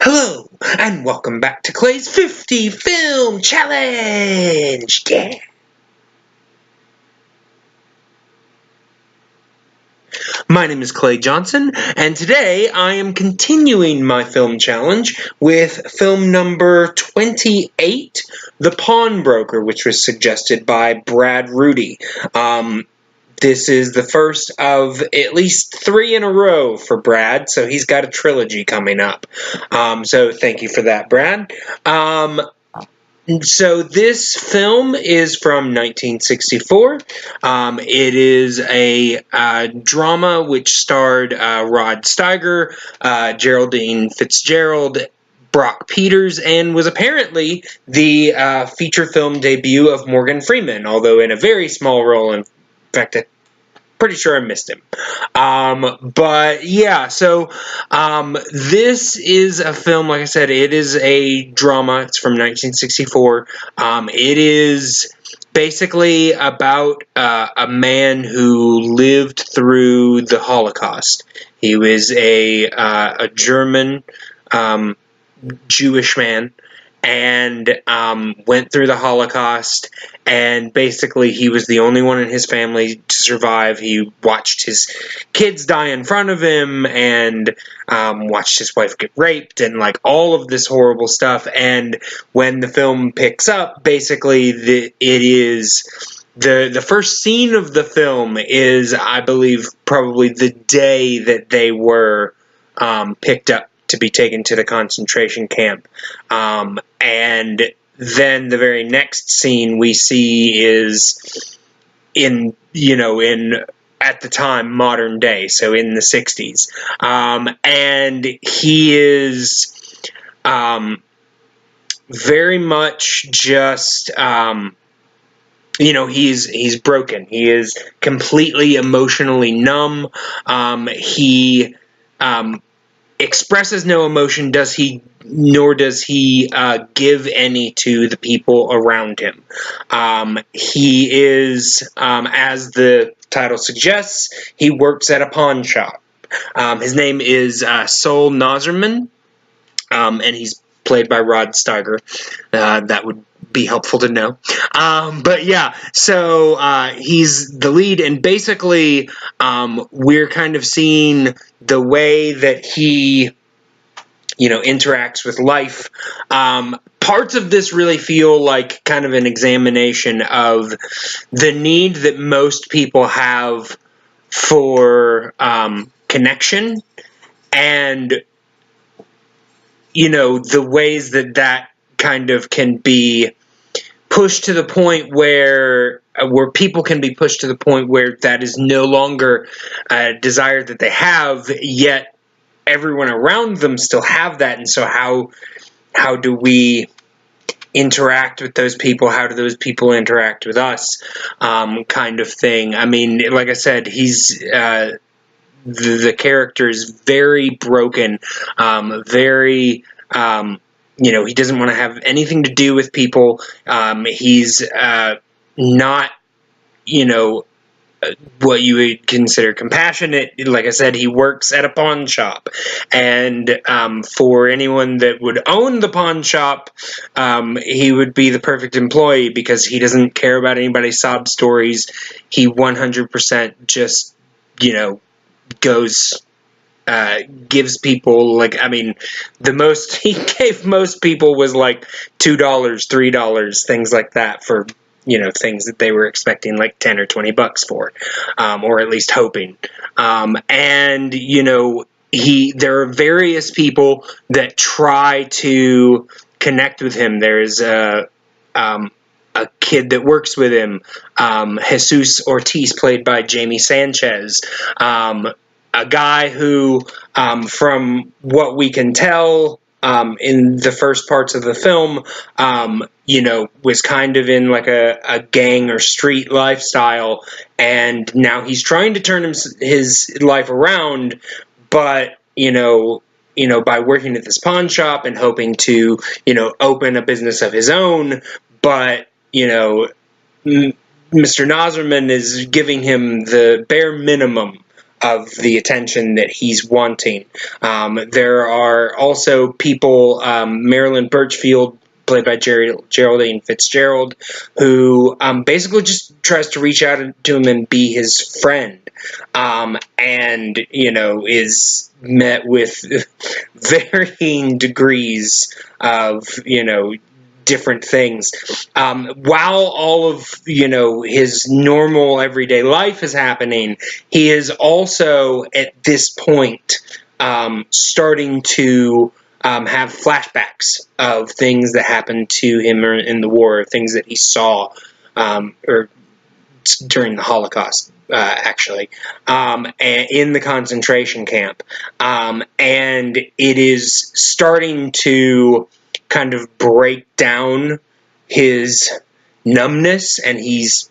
Hello, and welcome back to Clay's 50 Film Challenge! Yeah! My name is Clay Johnson, and today I am continuing my film challenge with film number 28, The Pawnbroker, which was suggested by Brad Rudy. This is the first of at least 3 in a row for Brad, so he's got a trilogy coming up. So thank you for that, Brad. So this film is from 1964. It is a drama which starred Rod Steiger, Geraldine Fitzgerald, Brock Peters, and was apparently the feature film debut of Morgan Freeman, although in a very small role. In fact, I'm pretty sure I missed him. But yeah, so this is a film, like I said, it is a drama. It's from 1964. It is basically about a man who lived through the Holocaust. He was a German Jewish man, and went through the Holocaust, and basically he was the only one in his family to survive. He watched his kids die in front of him, and watched his wife get raped, and like all of this horrible stuff. And when the film picks up, basically the first scene of the film is, I believe, probably the day that they were picked up to be taken to the concentration camp. And then the very next scene we see is in at the time, modern day, so in the 60s. And he is very much just he's broken. He is completely emotionally numb. He expresses no emotion, nor does he give any to the people around him. He is, as the title suggests, he works at a pawn shop. His name is Sol Nazerman, and he's played by Rod Steiger. That would be helpful to know. But yeah, so he's the lead, and basically we're kind of seeing the way that he interacts with life. Parts of this really feel like kind of an examination of the need that most people have for connection, and the ways that kind of can be pushed to the point where people can be pushed to the point where that is no longer a desire that they have, yet everyone around them still have that. And so how do we interact with those people? How do those people interact with us? Kind of thing. I mean, like I said, he's the character is very broken, very he doesn't want to have anything to do with people. He's not, what you would consider compassionate. Like I said, he works at a pawn shop. And for anyone that would own the pawn shop, he would be the perfect employee because he doesn't care about anybody's sob stories. He 100% just, goes... gives people, the most he gave most people was like $2, $3, things like that, for things that they were expecting like 10 or 20 bucks for, or at least hoping. And there are various people that try to connect with him. There's a kid that works with him, Jesus Ortiz, played by Jamie Sanchez, a guy who, from what we can tell in the first parts of the film, was kind of in like a gang or street lifestyle, and now he's trying to turn his life around, but by working at this pawn shop and hoping to open a business of his own, but Mr. Nazerman is giving him the bare minimum the attention that he's wanting. There are also people, Marilyn Birchfield, played by Geraldine Fitzgerald, who basically just tries to reach out to him and be his friend, and is met with varying degrees of different things. While all of his normal everyday life is happening, he is also at this point starting to have flashbacks of things that happened to him in the war, things that he saw or during the Holocaust, actually, and in the concentration camp. And it is starting to kind of break down his numbness, and he's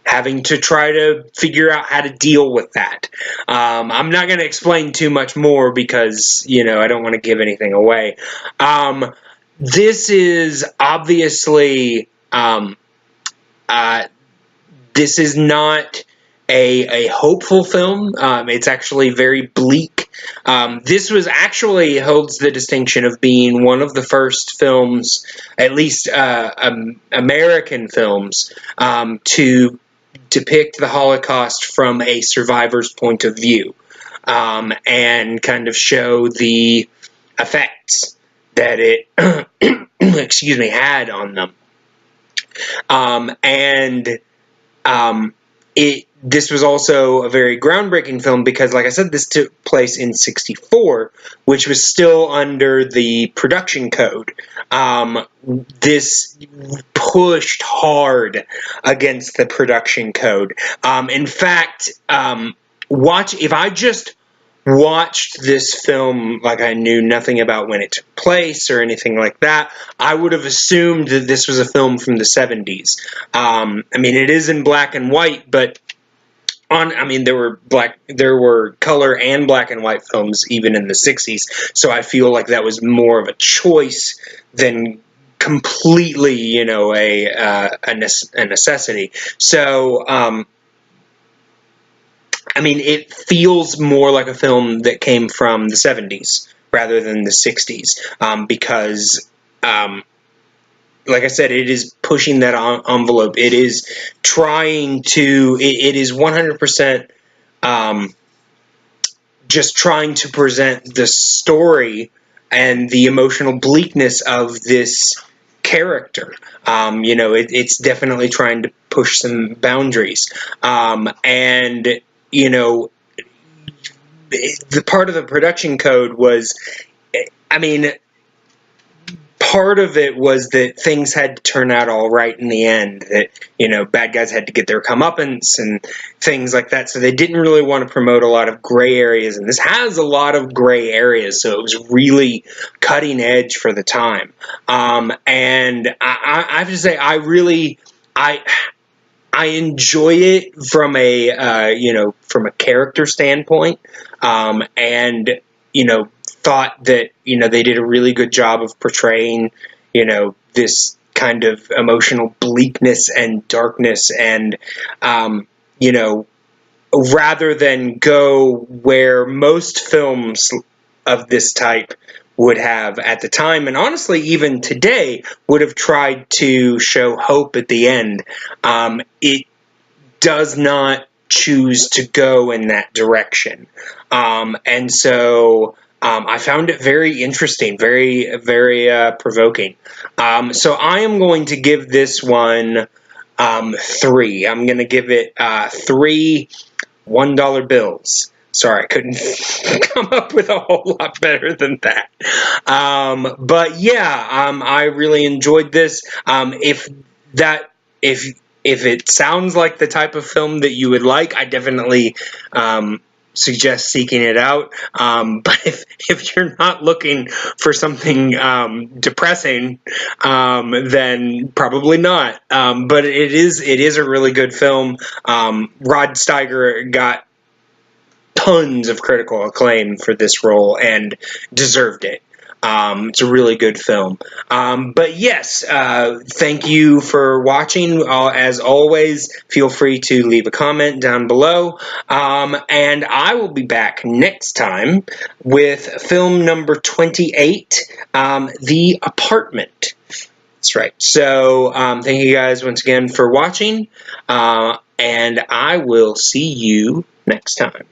having to try to figure out how to deal with that. I'm not going to explain too much more because, I don't want to give anything away. This is obviously, this is not a hopeful film. It's actually very bleak. This was actually holds the distinction of being one of the first films, at least American films, to depict the Holocaust from a survivor's point of view, and kind of show the effects that it had on them. This was also a very groundbreaking film because, like I said, this took place in '64, which was still under the production code. This pushed hard against the production code. In fact, if I just watched this film like I knew nothing about when it took place or anything like that, I would have assumed that this was a film from the 70s. It is in black and white, but there were color and black and white films even in the 60s, so I feel like that was more of a choice than completely, a necessity. So, it feels more like a film that came from the 70s rather than the 60s, because, like I said, it is pushing that envelope. It is trying to, it is 100% just trying to present the story and the emotional bleakness of this character. It's definitely trying to push some boundaries. The part of the production code was, part of it was that things had to turn out all right in the end, that, bad guys had to get their comeuppance and things like that, so they didn't really want to promote a lot of gray areas, and this has a lot of gray areas, so it was really cutting edge for the time. And I have to say, I enjoy it from a character standpoint, and thought that they did a really good job of portraying this kind of emotional bleakness and darkness, and rather than go where most films of this type would have at the time, and honestly even today, would have tried to show hope at the end. It does not choose to go in that direction, and so I found it very interesting, very, very provoking. So I am going to give this one 3. I'm going to give it 3 $1 bills. Sorry, I couldn't come up with a whole lot better than that. But yeah, I really enjoyed this. If it sounds like the type of film that you would like, I definitely suggest seeking it out. But if you're not looking for something depressing, then probably not. But it is a really good film. Rod Steiger got tons of critical acclaim for this role and deserved it. It's a really good film. But yes, thank you for watching. As always, feel free to leave a comment down below. And I will be back next time with film number 28, The Apartment. That's right. So thank you guys once again for watching, and I will see you next time.